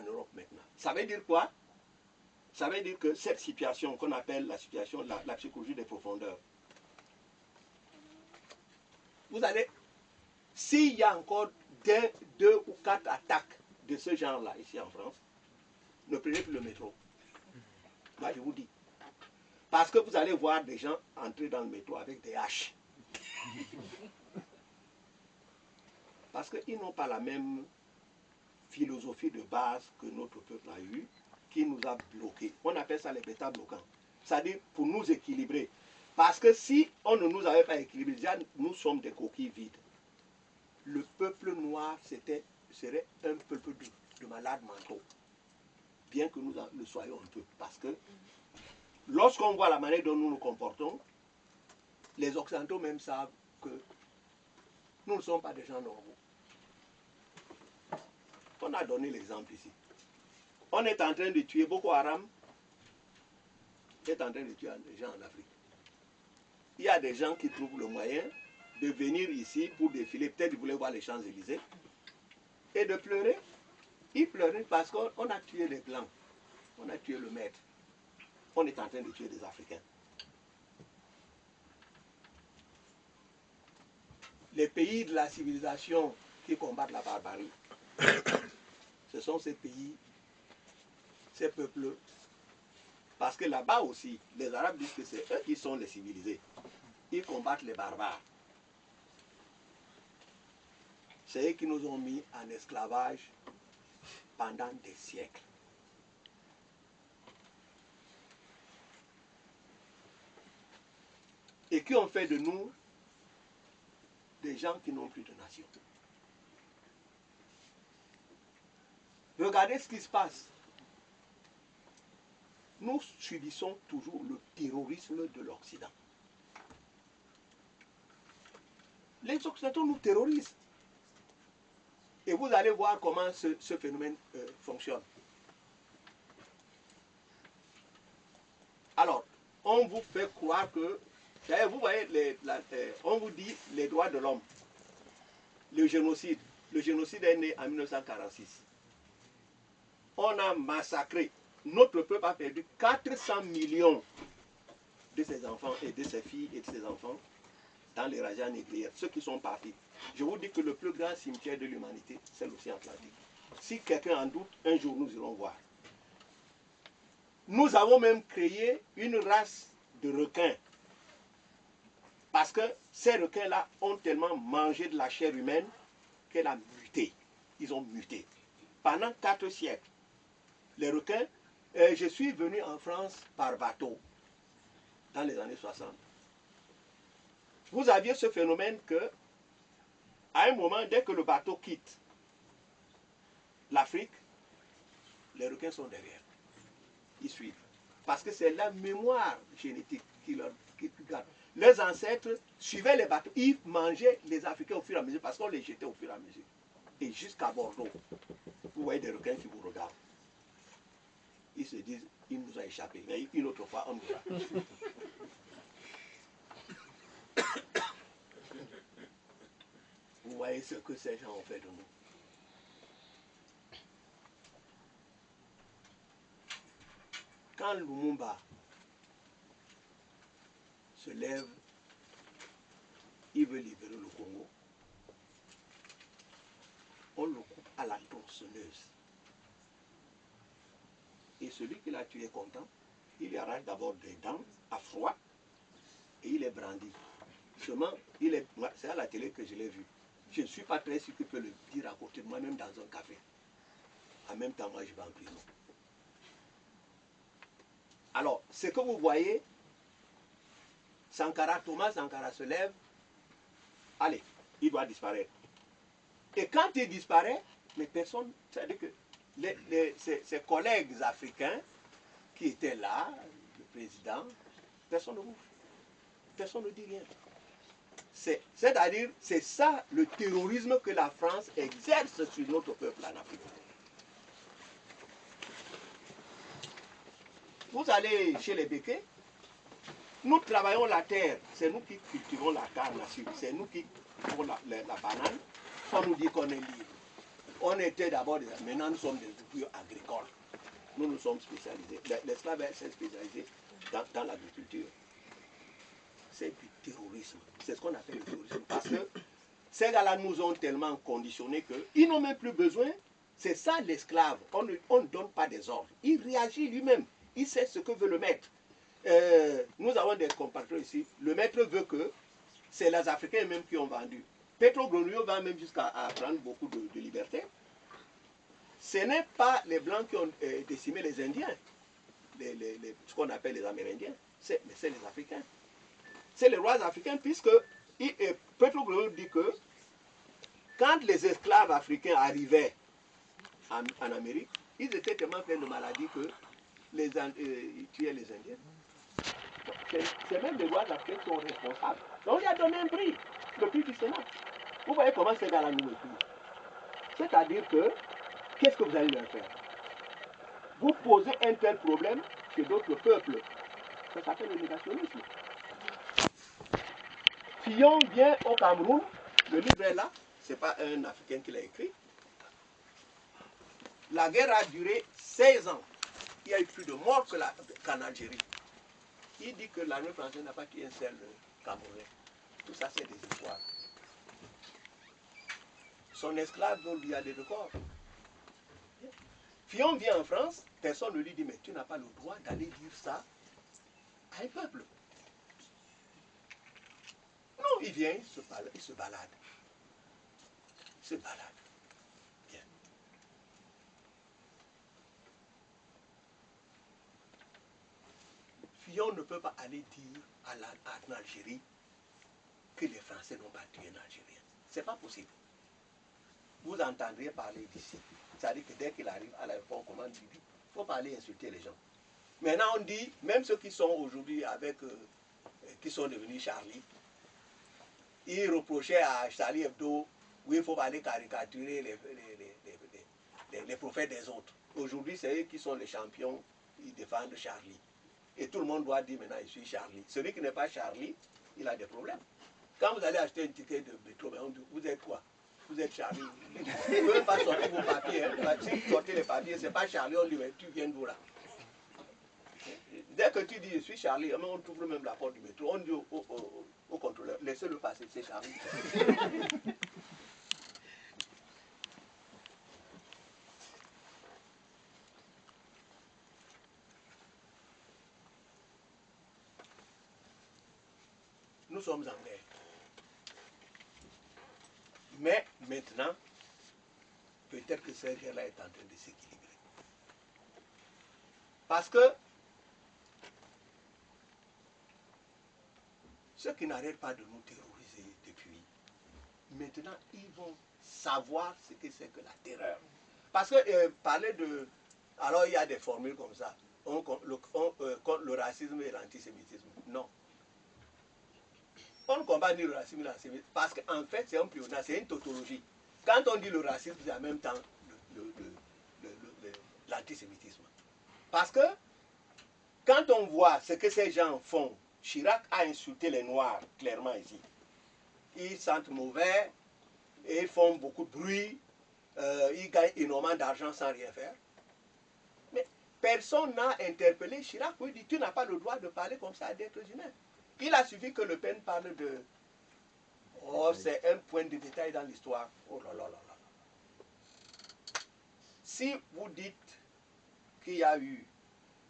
Europe maintenant. Ça veut dire quoi? Ça veut dire que cette situation qu'on appelle la situation, la psychologie des profondeurs, vous allez, s'il y a encore 2 ou 4 attaques de ce genre-là ici en France, ne prenez plus le métro. Moi, je vous dis. Parce que vous allez voir des gens entrer dans le métro avec des haches. Parce qu'ils n'ont pas la même philosophie de base que notre peuple a eue, qui nous a bloqués. On appelle ça les bêta bloquants. C'est-à-dire pour nous équilibrer. Parce que si on ne nous avait pas équilibrés, déjà nous sommes des coquilles vides. Le peuple noir serait un peuple de malades mentaux. Bien que nous le soyons un peu. Parce que lorsqu'on voit la manière dont nous nous comportons, les Occidentaux même savent que nous ne sommes pas des gens normaux. On a donné l'exemple ici. On est en train de tuer Boko Haram, est en train de tuer des gens en Afrique. Il y a des gens qui trouvent le moyen de venir ici pour défiler, peut-être ils voulaient voir les Champs-Élysées, et de pleurer. Ils pleuraient parce qu'on a tué les Blancs, on a tué le maître. On est en train de tuer des Africains. Les pays de la civilisation qui combattent la barbarie, ce sont ces pays, ces peuples. Parce que là-bas aussi, les Arabes disent que c'est eux qui sont les civilisés. Ils combattent les barbares. C'est eux qui nous ont mis en esclavage pendant des siècles. Et qui ont fait de nous des gens qui n'ont plus de nation. Regardez ce qui se passe. Nous subissons toujours le terrorisme de l'Occident. Les Occidentaux nous terrorisent. Et vous allez voir comment ce phénomène fonctionne. Alors, on vous fait croire que, vous voyez, on vous dit les droits de l'homme, le génocide. Le génocide est né en 1946. On a massacré, notre peuple a perdu 400 millions de ses enfants et de ses filles et de ses enfants dans les rajas négrières, ceux qui sont partis. Je vous dis que le plus grand cimetière de l'humanité, c'est l'océan Atlantique. Si quelqu'un en doute, un jour nous irons voir. Nous avons même créé une race de requins. Parce que ces requins-là ont tellement mangé de la chair humaine qu'elle a muté. Ils ont muté. Pendant 4 siècles, les requins, je suis venu en France par bateau dans les années 60. Vous aviez ce phénomène que, à un moment, dès que le bateau quitte l'Afrique, les requins sont derrière. Ils suivent. Parce que c'est la mémoire génétique qui garde. Leurs ancêtres suivaient les bateaux. Ils mangeaient les Africains au fur et à mesure parce qu'on les jetait au fur et à mesure. Et jusqu'à Bordeaux, vous voyez des requins qui vous regardent. Ils se disent, il nous a échappé. Mais une autre fois, on nous a. Vous voyez ce que ces gens ont fait de nous. Quand Lumumba se lève, il veut libérer le Congo, on le coupe à la tronçonneuse. Et celui qui l'a tué est content, il lui arrache d'abord des dents à froid et il les brandit. Seulement, c'est à la télé que je l'ai vu. Je ne suis pas très sûr qu'il peut le dire à côté de moi, même dans un café. En même temps, moi, je vais en prison. Alors, ce que vous voyez, Thomas Sankara se lève, allez, il doit disparaître. Et quand il disparaît, mais personne, c'est-à-dire que ses collègues africains qui étaient là, le président, personne ne dit rien. C'est-à-dire, c'est ça le terrorisme que la France exerce sur notre peuple en Afrique. Vous allez chez les Békés, nous travaillons la terre, c'est nous qui cultivons la canne, c'est nous qui cultivons la banane, on nous dit qu'on est libre. On était d'abord des... Maintenant, nous sommes des ouvriers agricoles. Nous nous sommes spécialisés. L'esclave s'est spécialisé dans l'agriculture. C'est du terrorisme. C'est ce qu'on appelle le terrorisme. Parce que ces gars-là nous ont tellement conditionnés qu'ils n'ont même plus besoin. C'est ça l'esclave. On ne donne pas des ordres. Il réagit lui-même. Il sait ce que veut le maître. Nous avons des compatriotes ici. Le maître veut que c'est les Africains même qui ont vendu. Petro Gronio va même jusqu'à prendre beaucoup de liberté. Ce n'est pas les Blancs qui ont décimé les Indiens, ce qu'on appelle les Amérindiens, mais c'est les Africains. C'est les rois africains, puisque Petro Gronio dit que quand les esclaves africains arrivaient en Amérique, ils étaient tellement pleins de maladies que ils tuaient les Indiens. C'est même les rois africains qui sont responsables. Donc il a donné un prix, le prix du Sénat. Vous voyez comment ces gars-là nous écrivent. C'est-à-dire que, qu'est-ce que vous allez leur faire? Vous posez un tel problème chez d'autres peuples. Ça s'appelle le négationnisme. Fillon vient au Cameroun, le livre est là, ce n'est pas un Africain qui l'a écrit. La guerre a duré 16 ans. Il y a eu plus de morts qu'en Algérie. Il dit que l'armée française n'a pas tué un seul Camerounais. Tout ça, c'est des histoires. Son esclave lui a des records. Fillon vient en France, personne ne lui dit, mais tu n'as pas le droit d'aller dire ça à un peuple. Non, il vient, il se balade. Il se balade. Bien. Fillon ne peut pas aller dire en Algérie que les Français n'ont pas tué un Algérien. Ce n'est pas possible. Vous entendriez parler d'ici. C'est-à-dire que dès qu'il arrive à l'aéroport, comment il dit, il ne faut pas aller insulter les gens. Maintenant, on dit, même ceux qui sont aujourd'hui qui sont devenus Charlie, ils reprochaient à Charlie Hebdo, oui, il ne faut pas aller caricaturer les prophètes des autres. Aujourd'hui, c'est eux qui sont les champions, ils défendent Charlie. Et tout le monde doit dire maintenant, je suis Charlie. Celui qui n'est pas Charlie, il a des problèmes. Quand vous allez acheter un ticket de métro, on dit, vous êtes quoi? Vous êtes Charlie. Vous ne pouvez pas sortir vos papiers. Hein. Si vous sortez les papiers, ce n'est pas Charlie, on dit, mais tu viens d'où là? Dès que tu dis, je suis Charlie, on trouve même la porte du métro, on dit au contrôleur, laissez-le passer, c'est Charlie. Nous sommes en guerre. Mais maintenant, peut-être que cette guerre-là est en train de s'équilibrer. Parce que ceux qui n'arrêtent pas de nous terroriser depuis, maintenant, ils vont savoir ce que c'est que la terreur. Parce que parler de... Alors, il y a des formules comme ça. Contre le racisme et l'antisémitisme. Non. On ne combat ni le racisme ni l'antisémitisme. Parce qu'en fait, c'est un pléonasme, c'est une tautologie. Quand on dit le racisme, c'est en même temps l'antisémitisme. Parce que quand on voit ce que ces gens font, Chirac a insulté les Noirs, clairement ici. Ils sentent mauvais, et ils font beaucoup de bruit, ils gagnent énormément d'argent sans rien faire. Mais personne n'a interpellé Chirac pour lui dire, tu n'as pas le droit de parler comme ça d'êtres humains. Il a suffi que Le Pen parle de... Oh, c'est un point de détail dans l'histoire. Oh là là là là. Si vous dites qu'il y a eu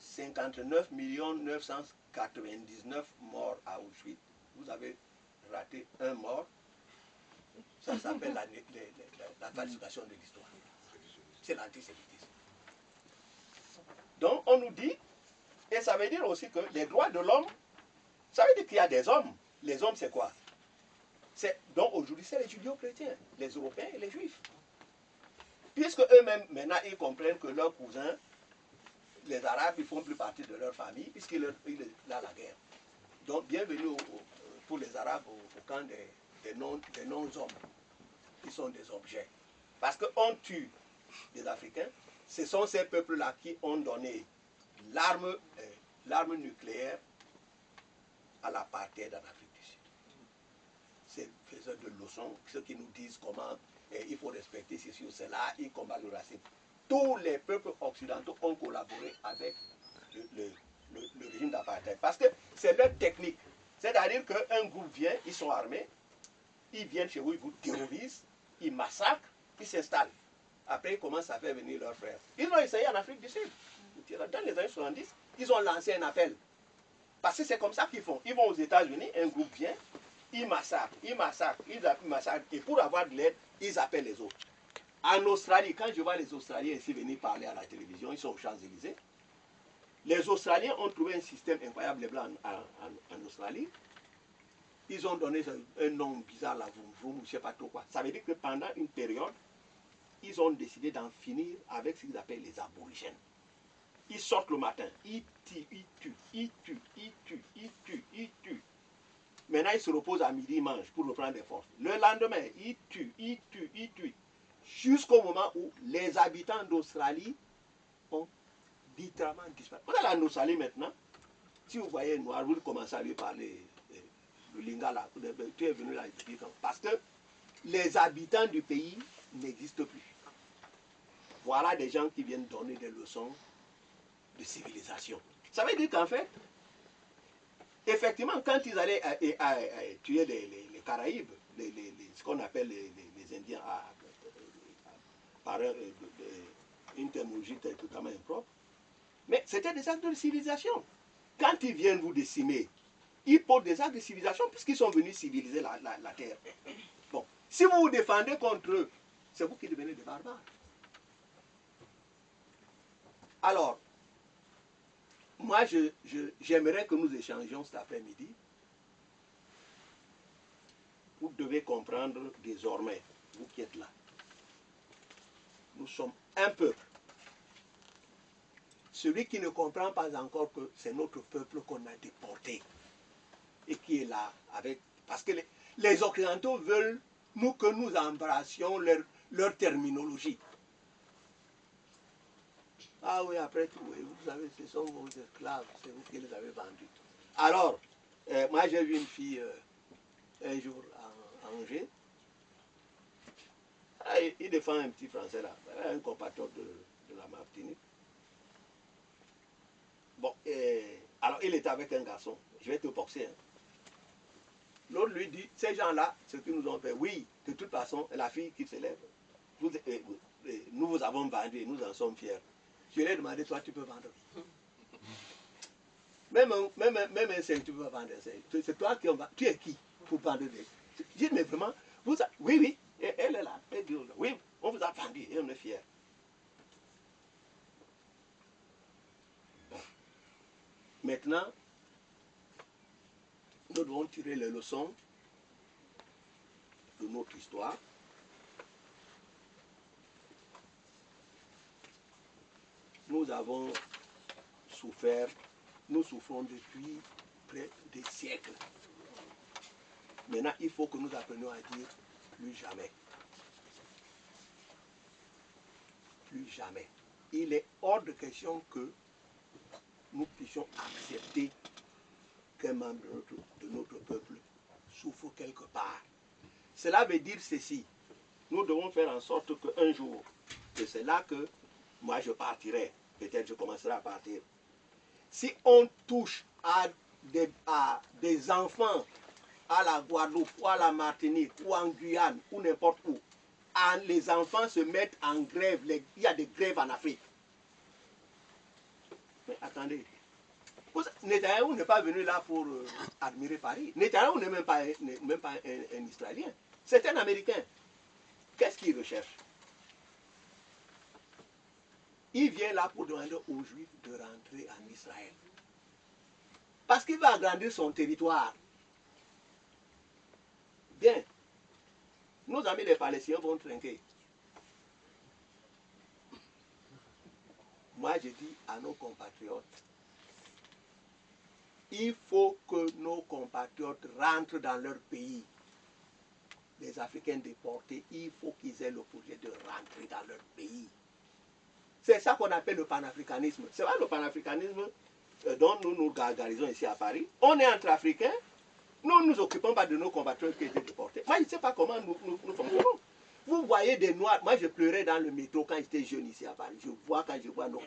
59 999 morts à Auschwitz, vous avez raté un mort, ça s'appelle la falsification de l'histoire. C'est l'antisémitisme. Donc on nous dit, et ça veut dire aussi que les droits de l'homme, ça veut dire qu'il y a des hommes. Les hommes, c'est quoi? Donc aujourd'hui, c'est les judéo-chrétiens, les Européens et les Juifs. Puisque eux-mêmes, maintenant, ils comprennent que leurs cousins, les Arabes, ils ne font plus partie de leur famille, puisqu'il a la guerre. Donc, bienvenue pour les Arabes au camp des non-hommes, qui sont des objets. Parce qu'on tue des Africains, ce sont ces peuples-là qui ont donné l'arme nucléaire à l'apartheid en Afrique du Sud. C'est faiseurs de leçons, ceux qui nous disent comment il faut respecter ceci ou cela, ils combattent le racisme. Tous les peuples occidentaux ont collaboré avec le régime d'apartheid. Parce que c'est leur technique. C'est-à-dire qu'un groupe vient, ils sont armés, ils viennent chez vous, ils vous terrorisent, ils massacrent, ils s'installent. Après, ils commencent à faire venir leurs frères. Ils ont essayé en Afrique du Sud. Dans les années 70, ils ont lancé un appel. Parce que c'est comme ça qu'ils font. Ils vont aux États-Unis, un groupe vient, ils massacrent, ils massacrent, ils massacrent. Et pour avoir de l'aide, ils appellent les autres. En Australie, quand je vois les Australiens ici venir parler à la télévision, ils sont aux Champs-Élysées. Les Australiens ont trouvé un système incroyable, les Blancs en Australie. Ils ont donné un nom bizarre, la Vroom Vroom, je ne sais pas trop quoi. Ça veut dire que pendant une période, ils ont décidé d'en finir avec ce qu'ils appellent les aborigènes. Ils sortent le matin, ils tuent, ils tuent, ils tuent, ils tuent, ils tuent, ils tuent. Maintenant, ils se reposent à midi, ils mangent pour reprendre des forces. Le lendemain, ils tuent, ils tuent, ils tuent. Jusqu'au moment où les habitants d'Australie ont littéralement disparu. Vous allez en Australie maintenant, si vous voyez un noir, vous commencez à lui parler le lingala, tu es venu là, parce que les habitants du pays n'existent plus. Voilà des gens qui viennent donner des leçons de civilisation. Ça veut dire qu'en fait, effectivement, quand ils allaient tuer les Caraïbes, ce qu'on appelle les Indiens par une terminologie totalement impropre, mais c'était des actes de civilisation. Quand ils viennent vous décimer, ils posent des actes de civilisation puisqu'ils sont venus civiliser la terre. Bon, si vous vous défendez contre eux, c'est vous qui devenez des barbares. Alors, moi, j'aimerais que nous échangions cet après-midi. Vous devez comprendre désormais, vous qui êtes là, nous sommes un peuple. Celui qui ne comprend pas encore que c'est notre peuple qu'on a déporté et qui est là avec... Parce que les Occidentaux veulent que nous embrassions leur terminologie. Ah oui, après tout, oui, vous savez, ce sont vos esclaves, c'est vous qui les avez vendus. Alors, moi j'ai vu une fille un jour à Angers. Ah, il défend un petit Français là, un compatriote de la Martinique. Bon, alors il était avec un garçon, je vais te boxer. Hein. L'autre lui dit, ces gens-là, ce qu'ils nous ont fait, oui, de toute façon, la fille qui se lève, nous vous avons vendu et nous en sommes fiers. Je lui ai demandé, toi tu peux vendre. Même un sel, tu peux vendre un sel. C'est toi qui en vas. Tu es qui pour vendre des... Je dis, mais vraiment, oui, oui, elle est là. Elle dit, oui, on vous a vendu et on est fiers. Bon. Maintenant, nous devons tirer les leçons de notre histoire. Nous avons souffert, nous souffrons depuis près des siècles. Maintenant, il faut que nous apprenions à dire plus jamais. Plus jamais. Il est hors de question que nous puissions accepter qu'un membre de notre peuple souffre quelque part. Cela veut dire ceci. Nous devons faire en sorte qu'un jour, et c'est là que moi je partirai, peut-être je commencerai à partir. Si on touche à des enfants à la Guadeloupe ou à la Martinique ou en Guyane ou n'importe où, les enfants se mettent en grève, il y a des grèves en Afrique. Mais attendez, Netanyahou n'est pas venu là pour admirer Paris. Netanyahou n'est même pas un Israélien. C'est un Américain. Qu'est-ce qu'il recherche? Il vient là pour demander aux Juifs de rentrer en Israël. Parce qu'il va agrandir son territoire. Bien. Nos amis les Palestiniens vont trinquer. Moi, je dis à nos compatriotes, il faut que nos compatriotes rentrent dans leur pays. Les Africains déportés, il faut qu'ils aient le projet de rentrer dans leur pays. C'est ça qu'on appelle le panafricanisme. C'est vrai le panafricanisme dont nous nous gargarisons ici à Paris. On est entre Africains, nous ne nous occupons pas de nos compatriotes qui étaient déportés. Moi, je ne sais pas comment nous fonctionnons. Vous voyez des noirs. Moi, je pleurais dans le métro quand j'étais jeune ici à Paris. Je vois quand je vois nos